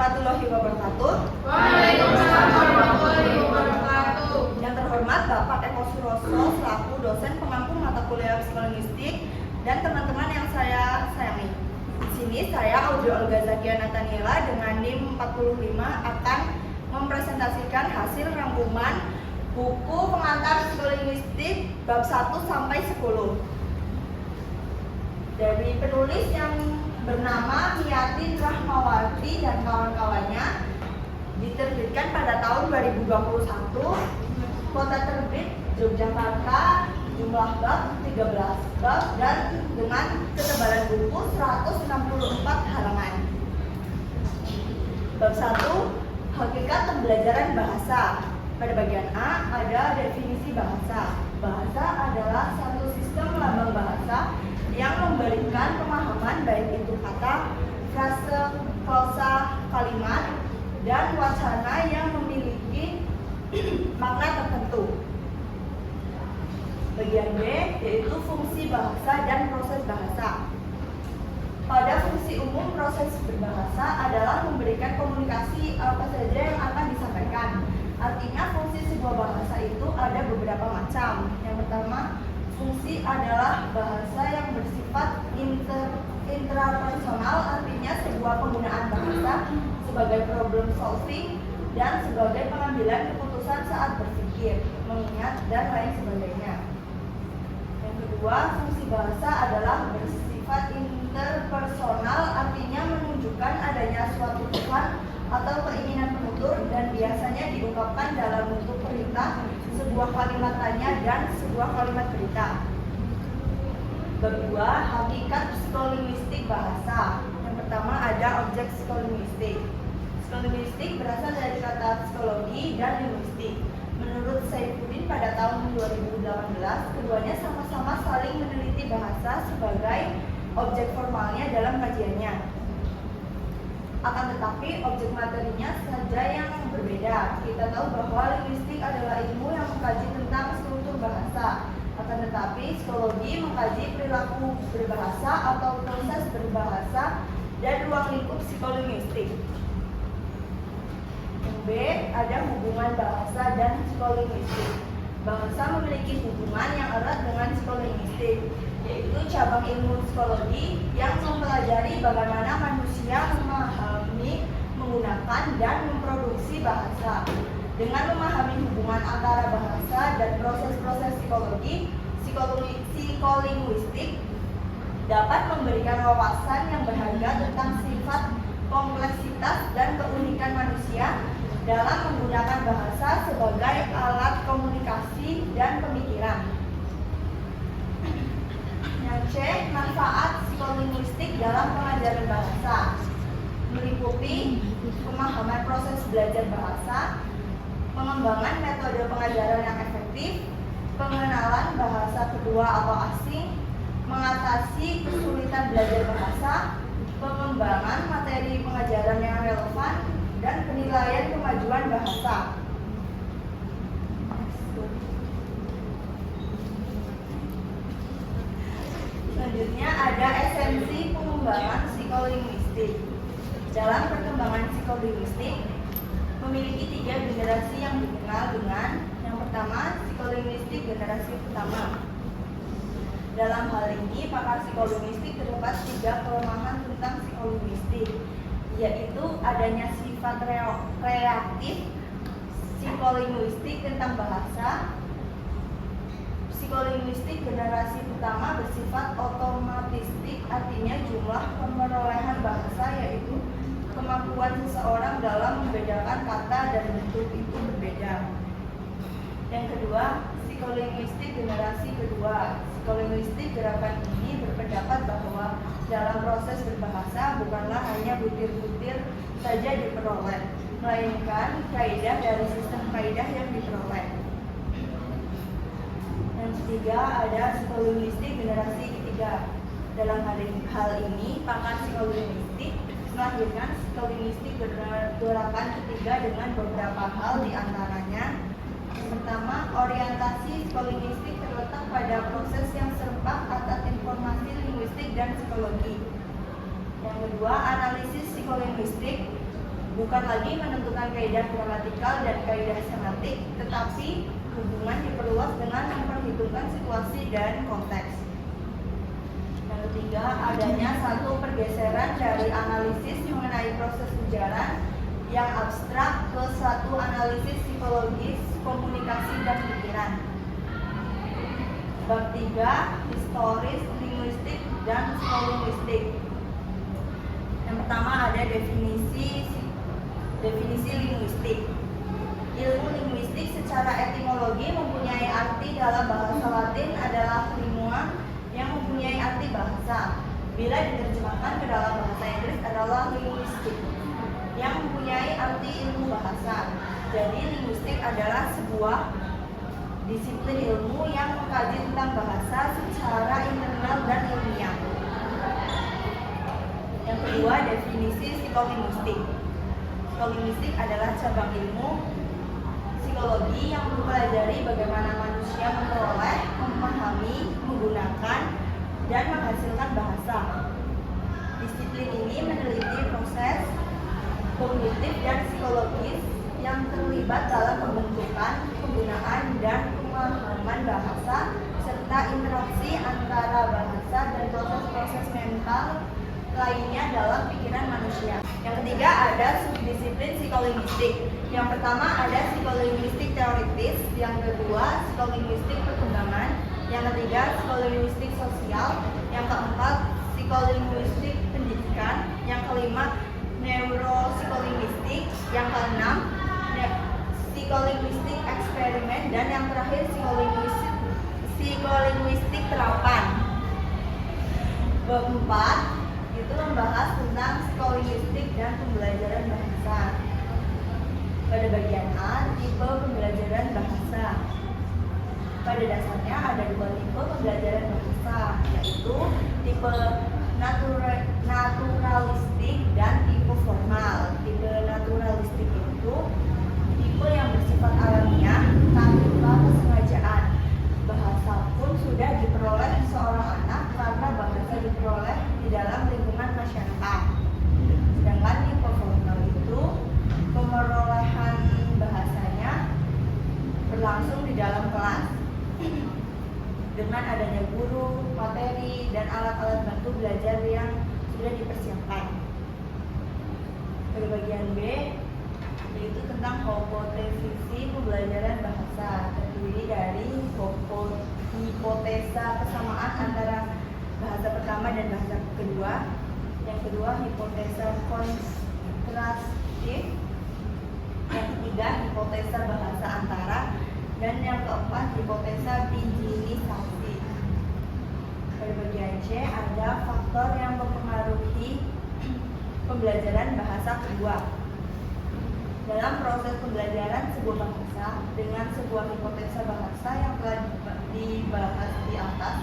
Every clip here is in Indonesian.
warahmatullahi wabarakatuh. Waalaikumsalam warahmatullahi wabarakatuh. Yang terhormat Bapak Eko Suroso selaku dosen pengampu mata kuliah psikolinguistik dan teman-teman yang saya sayangi. Di sini saya Audrey Olga Zakia Nathaniela dengan NIM 45 akan mempresentasikan hasil rangkuman buku pengantar psikolinguistik bab 1 sampai 10 dari penulis yang bernama Miyatin Rahmawati dan kawan-kawannya, diterbitkan pada tahun 2021. Kota terbit Yogyakarta, jumlah bab 13 bab dan dengan ketebalan buku 164 halaman. Bab 1, hakikat pembelajaran bahasa. Pada bagian A ada definisi bahasa. Bahasa adalah satu sistem lambang bahasa yang memberikan pemahaman baik itu kata, frase, klausa, kalimat, dan wacana yang memiliki makna tertentu. Bagian B yaitu fungsi bahasa dan proses bahasa. Pada fungsi umum, proses berbahasa adalah memberikan komunikasi apa saja yang akan disampaikan. Artinya fungsi sebuah bahasa itu ada beberapa macam. Yang pertama, fungsi adalah bahasa yang bersifat intrapersonal, artinya sebuah penggunaan bahasa sebagai problem solving dan sebagai pengambilan keputusan saat berpikir, mengingat, dan lain sebagainya. Yang kedua, fungsi bahasa adalah bersifat interpersonal, artinya menunjukkan adanya suatu tujuan atau keinginan penutur dan biasanya diungkapkan dalam bentuk perintah, sebuah kalimat tanya, dan sebuah kalimat berita. Kedua, hakikat psikolinguistik bahasa. Yang pertama ada objek psikolinguistik. Psikolinguistik berasal dari kata psikologi dan linguistik. Menurut Saifuddin pada tahun 2018, keduanya sama-sama saling meneliti bahasa sebagai objek formalnya dalam kajiannya. Akan tetapi objek materinya saja yang berbeda. Kita tahu bahwa linguistik adalah ilmu yang mengkaji tentang struktur bahasa. Akan tetapi psikologi mengkaji perilaku berbahasa atau proses berbahasa dan ruang lingkup psikolinguistik. Yang B ada hubungan bahasa dan psikolinguistik. Bahasa memiliki hubungan yang erat dengan psikolinguistik, yaitu cabang ilmu psikologi yang mempelajari bagaimana manusia memahami, menggunakan, dan memproduksi bahasa. Dengan memahami hubungan antara bahasa dan proses-proses psikologi, psikolinguistik dapat memberikan wawasan yang berharga tentang sifat, kompleksitas, dan keunikan manusia dalam menggunakan bahasa sebagai alat komunikasi dan pemikiran. Yang C, manfaat psikolinguistik dalam pengajaran bahasa meliputi pemahaman proses belajar bahasa, pengembangan metode pengajaran yang efektif, pengenalan bahasa kedua atau asing, mengatasi kesulitan belajar bahasa, pengembangan materi pengajaran yang relevan, dan penilaian kemajuan bahasa. Selanjutnya ada esensi pengembangan psikolinguistik. Dalam perkembangan psikolinguistik memiliki 3 generasi yang dikenal dengan yang pertama, psikolinguistik generasi pertama. Dalam hal ini, pakar psikolinguistik terdapat 3 kelemahan tentang psikolinguistik, yaitu adanya sifat reaktif psikolinguistik tentang bahasa. Psikolinguistik generasi pertama bersifat otomatistik, artinya jumlah pemerolehan bahasa, yaitu kemampuan seseorang dalam membedakan kata dan bentuk itu berbeda. Yang kedua, psikolinguistik generasi kedua. Psikolinguistik gerakan ini berpendapat bahwa dalam proses berbahasa bukanlah hanya butir-butir saja diperoleh, melainkan kaidah dari sistem kaidah yang diperoleh. Yang ketiga ada psikolinguistik generasi ketiga. Dalam hal ini, pakar psikolinguistik melahirkan psikolinguistik gerakan ketiga dengan beberapa hal, diantaranya yang pertama, orientasi psikolinguistik terletak pada proses yang serempak atas informasi linguistik dan psikologi. Yang kedua, analisis psikolinguistik bukan lagi menentukan kaidah gramatikal dan kaidah semantik, tetapi hubungan diperluas dengan memperhitungkan situasi dan konteks. Yang ketiga, adanya satu pergeseran dari analisis mengenai proses ujaran yang abstrak ke satu analisis psikologis, komunikasi, dan pikiran. Bab 3, historis, linguistik, dan psikolinguistik. Yang pertama ada definisi linguistik. Ilmu linguistik secara etimologi mempunyai arti dalam bahasa Latin adalah lingua yang mempunyai arti bahasa. Bila diterjemahkan ke dalam bahasa Inggris adalah linguistik yang mempunyai arti ilmu bahasa. Jadi linguistik adalah sebuah disiplin ilmu yang mengkaji tentang bahasa secara internal dan ilmiah. Yang kedua, definisi psikolinguistik. Psikolinguistik adalah cabang ilmu psikologi yang mempelajari bagaimana manusia memperoleh, memahami, menggunakan, dan menghasilkan bahasa. Disiplin ini meneliti proses kognitif dan psikologis yang terlibat dalam pembentukan, penggunaan, dan pemahaman bahasa, serta interaksi antara bahasa dan proses-proses mental lainnya dalam pikiran manusia. Yang ketiga ada subdisiplin psikolinguistik. Yang pertama ada psikolinguistik teoritis, yang kedua psikolinguistik perkembangan, yang ketiga psikolinguistik sosial, yang keempat psikolinguistik pendidikan, yang kelima neuropsikolinguistik, yang keenam psikolinguistik eksperimen, dan yang terakhir psikolinguistik terapan. Bab 4 itu membahas tentang psikolinguistik dan pembelajaran bahasa. Pada bagian A, tipe pembelajaran bahasa. Pada dasarnya ada dua tipe pembelajaran bahasa, yaitu tipe naturalistik dan tipe formal. Tipe naturalistik itu tipe yang bersifat alamiah tanpa kesengajaan. Bahasa pun sudah diperoleh seorang anak karena bahasa diperoleh di dalam lingkungan masyarakat. Sedangkan tipe formal itu pemerolehan bahasanya berlangsung di dalam kelas dengan adanya guru, materi, dan alat-alat bantu belajar yang sudah dipersiapkan. Pada bagian B yaitu tentang hipotesisi pembelajaran bahasa, terdiri dari hipotesa kesamaan antara bahasa pertama dan bahasa kedua. Yang kedua hipotesa kontrastif, yang ketiga hipotesa bahasa antara, dan yang keempat hipotesa bijinisasi. Pada bagian C ada faktor yang mempengaruhi pembelajaran bahasa kedua. Dalam proses pembelajaran sebuah bahasa dengan sebuah hipotesa bahasa yang telah dibahas di atas,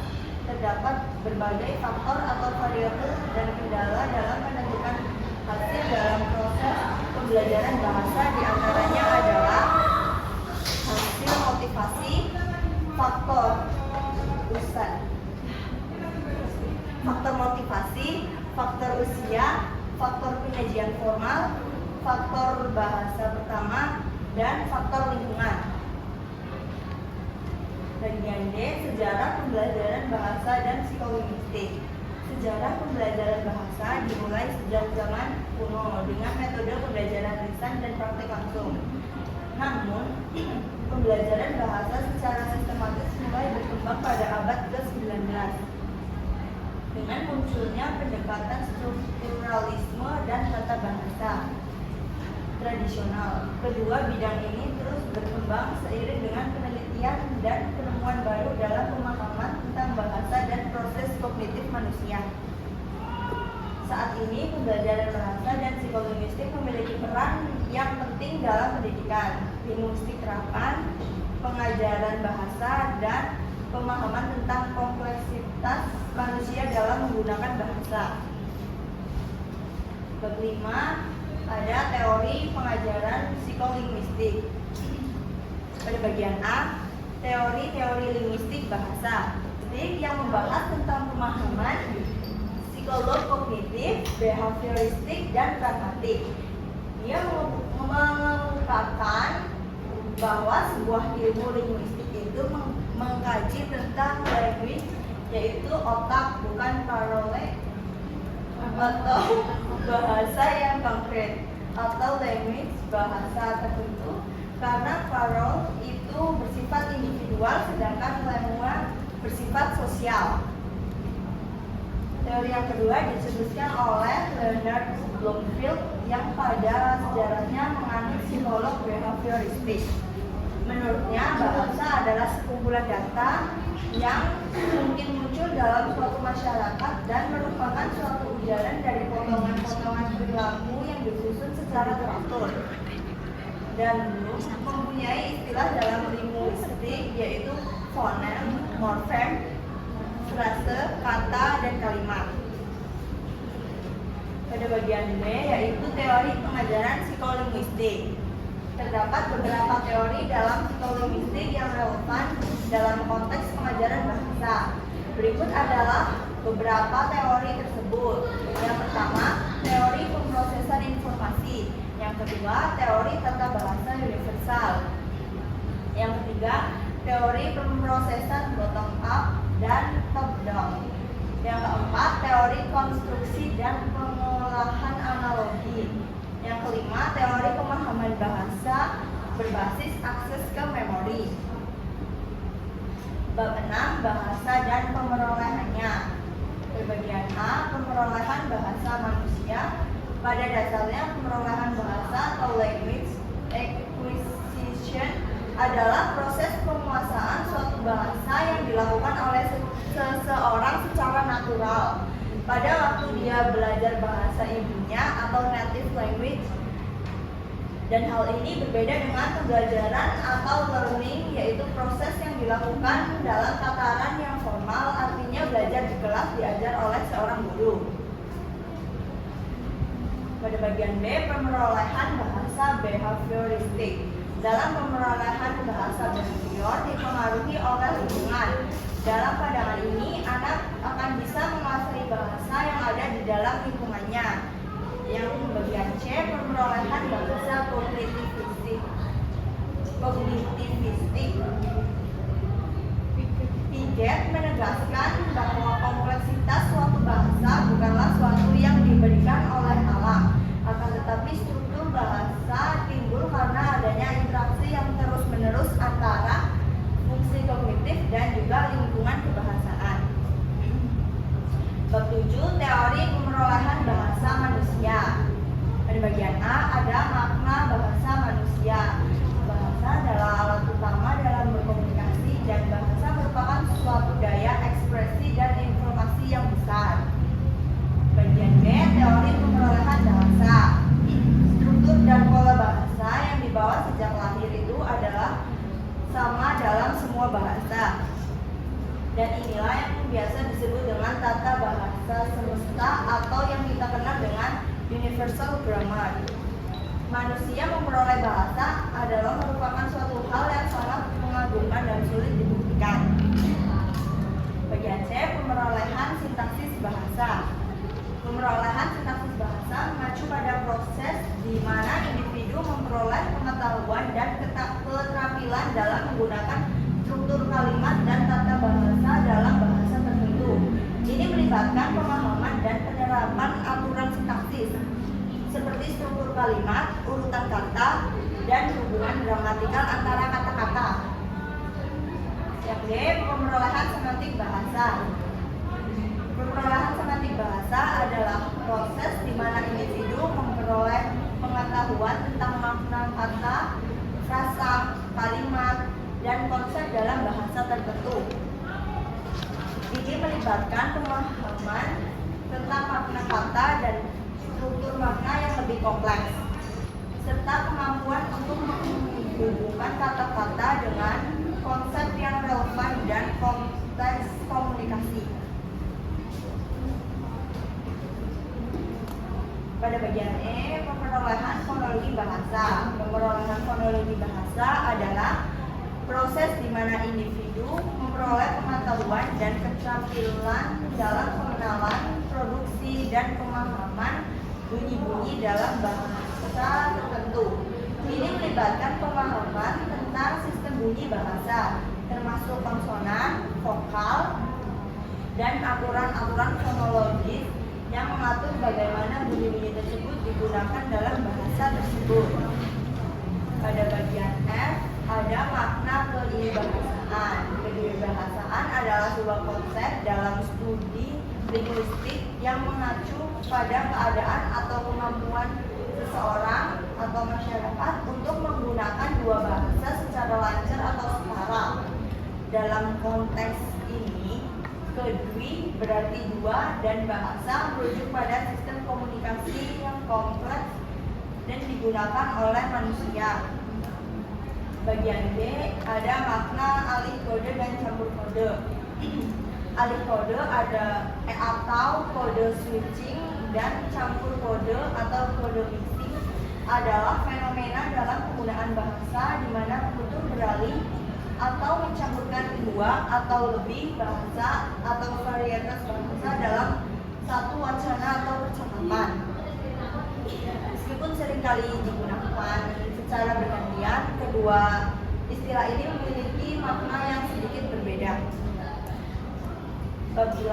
terdapat berbagai faktor atau variabel dan kendala dalam menentukan hasil dalam proses pembelajaran bahasa. Di antaranya adalah hasil motivasi, faktor motivasi, faktor usia, faktor penyajian formal, faktor bahasa pertama, dan faktor lingkungan. Bagian D, sejarah pembelajaran bahasa dan psikolinguistik. Sejarah pembelajaran bahasa dimulai sejak zaman kuno dengan metode pembelajaran lisan dan praktek langsung. Namun, pembelajaran bahasa secara sistematis mulai berkembang pada abad ke-19 dengan munculnya pendekatan strukturalisme dan tata bahasa tradisional. Kedua bidang ini terus berkembang seiring dengan penelitian dan penemuan baru dalam pemahaman tentang bahasa dan proses kognitif manusia. Saat ini pembelajaran bahasa dan psikolinguistik memiliki peran yang penting dalam pendidikan, linguistik terapan, pengajaran bahasa, dan pemahaman tentang kompleksitas manusia dalam menggunakan bahasa. Bab 5 ada teori pengajaran psikolinguistik. Pada bagian A, teori-teori linguistik bahasa, yang membahas tentang pemahaman psikolog kognitif, behavioristik, dan pragmatik. Dia mengungkapkan bahwa sebuah ilmu linguistik itu mengkaji tentang language, yaitu otak, bukan parole atau bahasa yang konkret, atau language bahasa tertentu, karena parole itu bersifat individual sedangkan language bersifat sosial. Teori yang kedua disebutkan oleh Leonard Bloomfield yang pada sejarahnya menganut psikolog behavioristik. Menurutnya, bahasa adalah sekumpulan data yang mungkin muncul dalam suatu masyarakat dan merupakan suatu ujaran dari potongan-potongan perilaku yang disusun secara teratur. Dan Bloom mempunyai istilah dalam linguistik yaitu fonem, morfem, frase, kata, dan kalimat. Pada bagian B yaitu teori pengajaran psikolinguistik. Terdapat beberapa teori dalam psikolinguistik yang relevan dalam konteks pengajaran bahasa. Berikut adalah beberapa teori tersebut. Yang pertama, teori pemrosesan informasi. Yang kedua, teori tata bahasa universal. Yang ketiga, teori pemrosesan bottom up dan top down. Yang keempat, teori konstruksi dan pengolahan analogi. Yang kelima, teori pemahaman bahasa berbasis akses ke memori. Bab 6, bahasa dan pemerolehannya. Bagian A, pemerolehan bahasa manusia. Pada dasarnya, pemerolehan bahasa atau language acquisition adalah proses penguasaan suatu bahasa yang dilakukan oleh seseorang secara natural pada waktu dia belajar bahasa ibunya atau native language. Dan hal ini berbeda dengan pembelajaran atau learning, yaitu proses yang dilakukan dalam tataran yang formal, artinya belajar di kelas diajar oleh seorang guru. Pada bagian B, pemerolehan bahasa behavioristik. Dalam pemerolehan bahasa behavior dipengaruhi oleh lingkungan. Dalam pandangan ini, anak akan bisa menguasai bahasa yang ada di dalam lingkungannya. Yang bagian C, pemerolehan bahasa kognitivistik. Piaget menegaskan bahwa kompleksitas suatu bahasa bukanlah suatu yang diberikan oleh alam, akan tetapi struktur bahasa timbul karena adanya interaksi yang terus-menerus antara fungsi kognitif dan juga lingkungan kebahasaan. Bab 7, teori pemerolehan bahasa manusia. Pada bagian A ada makna bahasa manusia. Bahasa adalah alat utama dalam berkomunikasi dan bahasa merupakan suatu daya ekspresi dan informasi yang besar. Bagian B, teori pemerolehan bahasa. Struktur dan pola bahasa yang dibawa sejak lahir itu adalah sama dalam semua bahasa. Dan inilah yang biasa disebut dengan tata bahasa semesta atau yang kita kenal dengan universal grammar. Manusia memperoleh bahasa adalah merupakan suatu hal yang sangat mengagumkan dan sulit dibuktikan. Bagian C, pemerolehan sintaksis bahasa. Pemerolehan sintaksis bahasa mengacu pada proses di mana individu memperoleh pengetahuan dan keterampilan dalam menggunakan struktur kalimat dan tata bahasa dalam bahasa tertentu. Ini melibatkan pemahaman dan penerapan aturan sintaksis seperti struktur kalimat, urutan kata, dan hubungan gramatikal antara kata-kata. Yang D, pemerolehan semantik bahasa. Pemerolehan semantik bahasa adalah proses di mana individu memperoleh pengetahuan tentang makna kata, frasa, kalimat, dan konsep dalam bahasa tertentu. Ini melibatkan pemahaman tentang makna kata dan struktur makna yang lebih kompleks, serta kemampuan untuk menghubungkan kata-kata dengan konsep yang relevan dan konteks komunikasi. Pada bagian E, pemerolehan fonologi bahasa. Pemerolehan fonologi bahasa adalah proses di mana individu memperoleh pengetahuan dan keterampilan dalam pengenalan, produksi, dan pemahaman bunyi-bunyi dalam bahasa bahasa tertentu. Ini melibatkan pemahaman tentang sistem bunyi bahasa, termasuk konsonan, vokal, dan aturan-aturan fonologis yang mengatur bagaimana bunyi-bunyi tersebut digunakan dalam bahasa tersebut. Pada bagian F, ada makna kewibahasaan. Kewibahasaan adalah sebuah konsep dalam studi linguistik yang mengacu pada keadaan atau kemampuan seseorang atau masyarakat untuk menggunakan dua bahasa secara lancar atau setara. Dalam konteks ini, kedui berarti dua dan bahasa merujuk pada sistem komunikasi yang kompleks dan digunakan oleh manusia. Bagian B ada makna alih kode dan campur kode. Alih kode atau kode switching dan campur kode atau kode mixing adalah fenomena dalam penggunaan bahasa di mana penutur beralih atau mencampurkan dua atau lebih bahasa atau varietas bahasa dalam satu wacana atau percakapan. Meskipun seringkali digunakan secara bergantian, kedua istilah ini memiliki makna yang sedikit berbeda. Bab 8,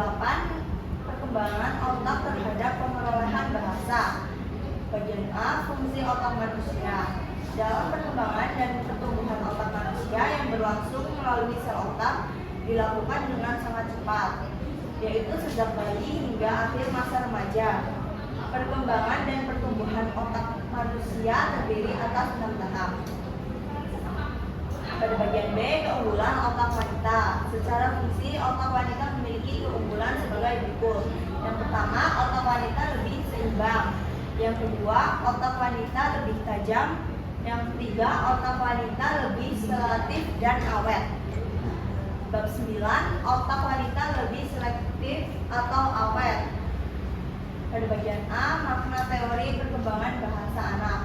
perkembangan otak terhadap pemerolehan bahasa. Bagian A, fungsi otak manusia. Dalam perkembangan dan pertumbuhan otak manusia yang berlangsung melalui sel otak dilakukan dengan sangat cepat, yaitu sejak bayi hingga akhir masa remaja. Perkembangan dan pertumbuhan otak manusia terdiri atas 6 tahap. Pada bagian B, keunggulan otak wanita. Secara fungsi, otak wanita memiliki keunggulan sebagai berikut. Yang pertama, otak wanita lebih seimbang. Yang kedua, otak wanita lebih tajam. Yang ketiga, otak wanita lebih selektif dan awet. Bab 9, otak wanita lebih selektif atau awet. Pada bagian A, makna teori perkembangan bahasa anak.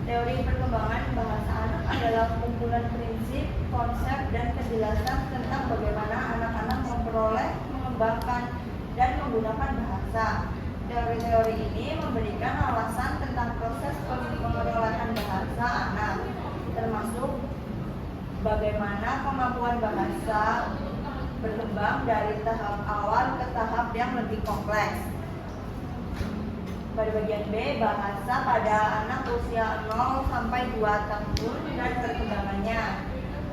Teori perkembangan bahasa anak adalah kumpulan prinsip, konsep, dan penjelasan tentang bagaimana anak-anak memperoleh, mengembangkan, dan menggunakan bahasa. Teori-teori ini memberikan alasan tentang proses pengelolaan bahasa anak, termasuk bagaimana kemampuan bahasa berkembang dari tahap awal ke tahap yang lebih kompleks. Pada bagian B, bahasa pada anak usia 0 sampai 2 tahun dan perkembangannya.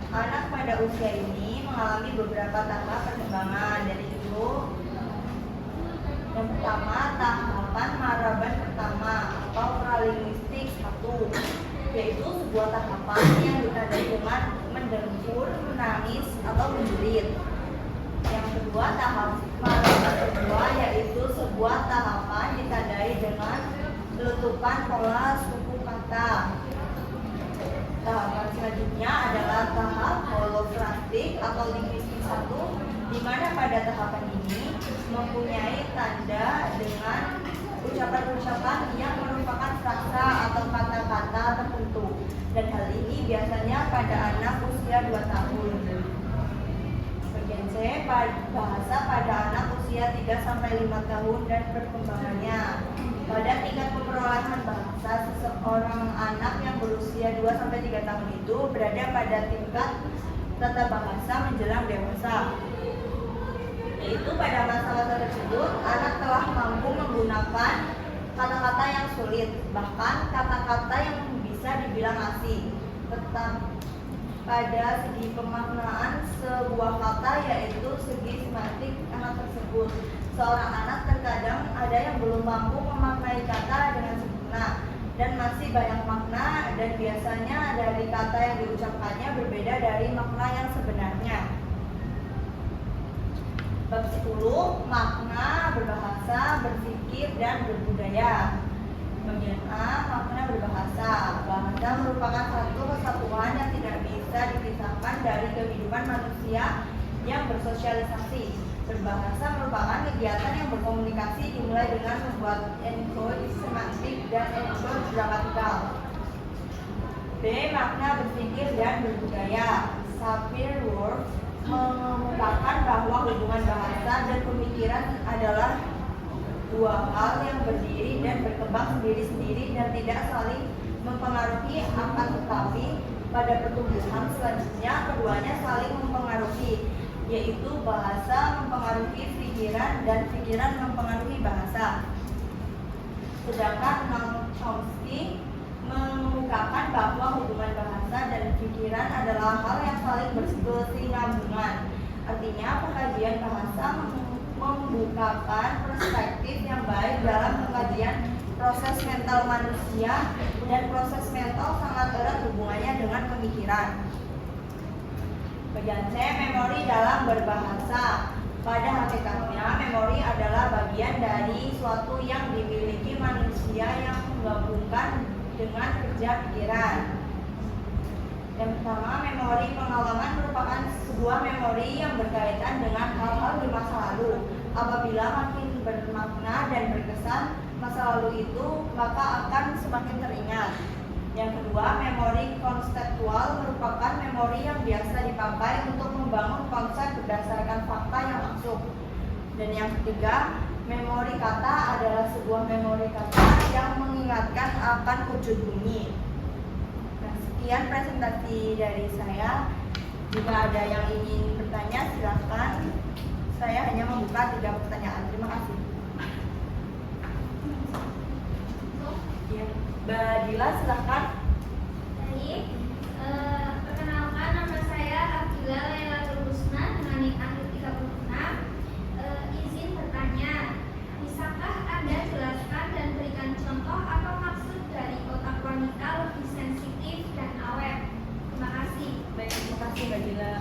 Anak pada usia ini mengalami beberapa tahap perkembangan, yaitu yang pertama, tahapan maraban pertama atau pralinguistik 1, yaitu sebuah tahapan yang ditandai dengan mendengkur, menangis, atau menjerit. Yang kedua, tahap maraban kedua, yaitu sebuah tahapan ditandai dengan letupan pola suku kata. Tahapan selanjutnya adalah tahap holofrastik atau linguistik 1, di mana pada tahapan ini mempunyai tanda dengan ucapan-ucapan yang merupakan frasa atau kata-kata tertentu, dan hal ini biasanya pada anak usia 2 tahun. Bagian C, bahasa pada anak usia 3-5 tahun dan perkembangannya. Pada tingkat pemerolehan bahasa, seseorang anak yang berusia 2-3 tahun itu berada pada tingkat tata bahasa menjelang dewasa, yaitu pada masa-masa tersebut anak telah mampu menggunakan kata-kata yang sulit, bahkan kata-kata yang bisa dibilang asing. Tetap pada segi pemaknaan sebuah kata, yaitu segi semantik anak tersebut, seorang anak terkadang ada yang belum mampu memaknai kata dengan sempurna dan masih banyak makna, dan biasanya dari kata yang diucapkannya berbeda dari makna yang sebenarnya. Bab 10, makna berbahasa, berpikir, dan berbudaya. Bagian A, makna berbahasa. Bahasa merupakan satu kesatuan yang tidak bisa dipisahkan dari kehidupan manusia yang bersosialisasi. Berbahasa merupakan kegiatan yang berkomunikasi dimulai dengan membuat enkode semantik dan enkode gramatikal. B, makna berpikir dan berbudaya. Sapir-Whorf mengemukakan bahwa hubungan bahasa dan pemikiran adalah dua hal yang berdiri dan berkembang sendiri-sendiri dan tidak saling mempengaruhi, akan tetapi pada pertumbuhan selanjutnya keduanya saling mempengaruhi, yaitu bahasa mempengaruhi pikiran dan pikiran mempengaruhi bahasa. Sedangkan Noam Chomsky mengemukakan bahwa hubungan bahasa dan pikiran adalah hal yang saling berkesinambungan. Artinya pengkajian bahasa membukakan perspektif yang baik dalam pengkajian proses mental manusia, dan proses mental sangat erat hubungannya dengan pemikiran. Bagian C, memori dalam berbahasa. Pada hakikatnya, memori adalah bagian dari suatu yang dimiliki manusia yang menggabungkan dengan kerja pikiran. Yang pertama, memori pengalaman merupakan sebuah memori yang berkaitan dengan hal-hal di masa lalu. Apabila makin bermakna dan berkesan masa lalu itu, maka akan semakin teringat. Yang kedua, memori konseptual merupakan memori yang biasa dipakai untuk membangun konsep berdasarkan fakta yang masuk. Dan yang ketiga, memori kata adalah sebuah memori kata yang mengingatkan akan wujud bunyi. Nah, sekian presentasi dari saya. Jika ada yang ingin bertanya, silakan. Saya hanya membuka 3 pertanyaan. Terima kasih. Ya, Mbak Dila, silakan. Baik, perkenalkan nama saya Abdillah Lailatul Husna dengan NIK akhir 36. Izin bertanya, bisakah Anda jelaskan dan berikan contoh apa maksud dari otak wanita lebih sensitif dan awet? Terima kasih. Baik, terima kasih Mbak Dila.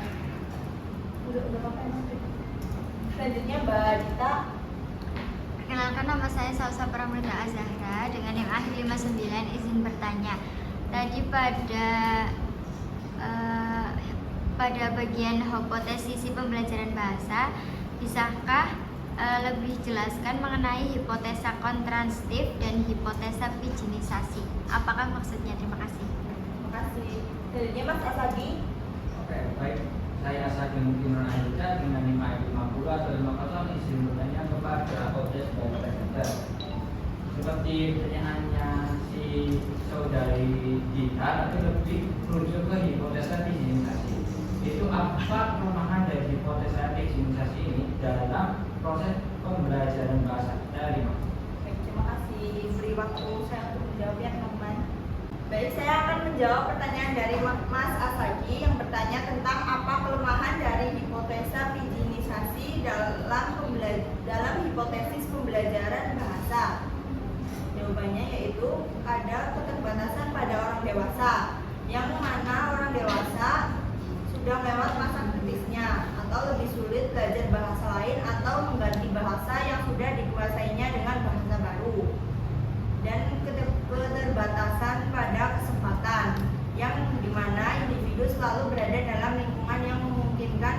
Udah apa selanjutnya Mbak Dita. Perkenalkan, nama saya Salsa Pramila Azahra dengan yang akhir 59. Izin bertanya. Tadi pada bagian hipotesis pembelajaran bahasa, bisakah lebih jelaskan mengenai hipotesa kontrastif dan hipotesa pijinisasi? Apakah maksudnya? Terima kasih. Terima kasih. Selanjutnya Mas Asadi. Oke, baik. Saya Asadi Mungkinan Aida dengan 550 atau 50 izin bertanya kepada audiens dan presenter. Seperti pertanyaannya si saudari Dita, tapi lebih merujuk ke hipotesa pijinisasi. Itu apa kelemahan dari hipotesa pijinisasi ini dalam proses pembelajaran bahasa? Dari Mas. Baik, terima kasih. Beri waktu saya untuk menjawab ya teman-teman. Baik, saya akan menjawab pertanyaan dari Mas Asadi yang bertanya tentang apa kelemahan dari hipotesa pijinisasi dalam hipotesis pembelajaran bahasa. Jawabannya yaitu ada keterbatasan pada orang dewasa, yang mana orang dewasa sudah lewat masa kritisnya atau lebih sulit belajar bahasa lain atau mengganti bahasa yang sudah dikuasainya dengan bahasa baru. Dan keterbatasan pada kesempatan, yang dimana individu selalu berada dalam lingkungan yang memungkinkan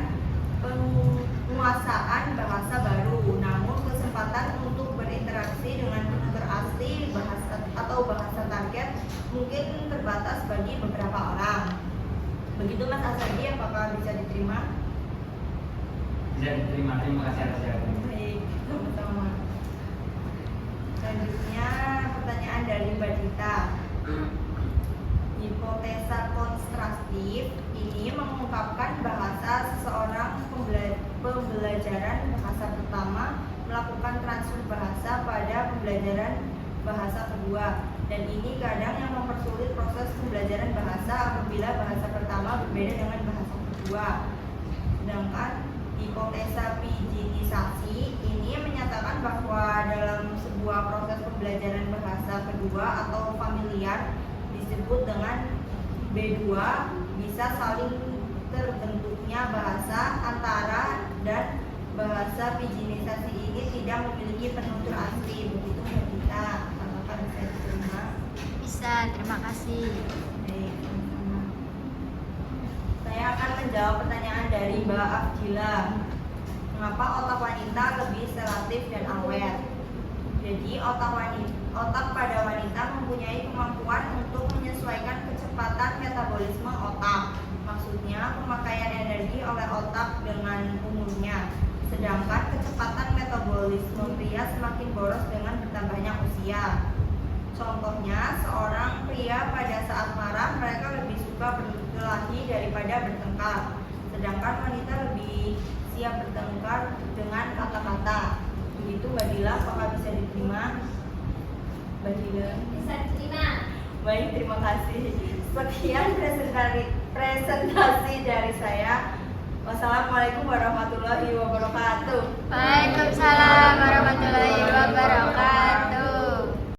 penguasaan bahasa baru, namun kesempatan untuk berinteraksi dengan penutur asli bahasa atau bahasa target mungkin terbatas bagi beberapa orang. Begitu Mas Asadi, apakah bisa diterima? Bisa diterima. Terima kasih atas jawabannya. Baik, sama-sama. Selanjutnya pertanyaan dari Mbak Dita. Hipotesa kontrastif ini mengungkapkan bahasa seseorang pembelajaran bahasa pertama melakukan transfer bahasa pada pembelajaran bahasa kedua, dan ini kadang yang mempersulit proses pembelajaran bahasa apabila bahasa pertama berbeda dengan bahasa kedua. Sedangkan hipotesa pijinisasi ini menyatakan bahwa dalam sebuah proses pembelajaran bahasa kedua atau familiar disebut dengan B2 bisa saling terbentuknya bahasa antara, dan bahasa pijinisasi ini tidak memiliki penutur asli. Begitu Mbak Dita, apakah bisa diterima? Bisa, terima kasih. Baik, sama-sama. Saya akan menjawab pertanyaan dari Mbak Abdila. Mengapa otak wanita lebih selektif dan awet? Jadi otak pada wanita mempunyai kemampuan untuk menyesuaikan kecepatan metabolisme otak. Maksudnya pemakaian energi oleh otak dengan umurnya. Sedangkan kecepatan metabolisme pria semakin boros dengan bertambahnya usia. Contohnya, seorang pria pada saat marah mereka lebih suka berkelahi daripada bertengkar. Sedangkan wanita lebih siap bertengkar dengan kata-kata. Begitu Mbak Dila, apakah bisa diterima? Mbak Dila? Bisa diterima. Baik, terima kasih. Sekian presentasi dari saya. Wassalamualaikum warahmatullahi wabarakatuh. Waalaikumsalam warahmatullahi wabarakatuh.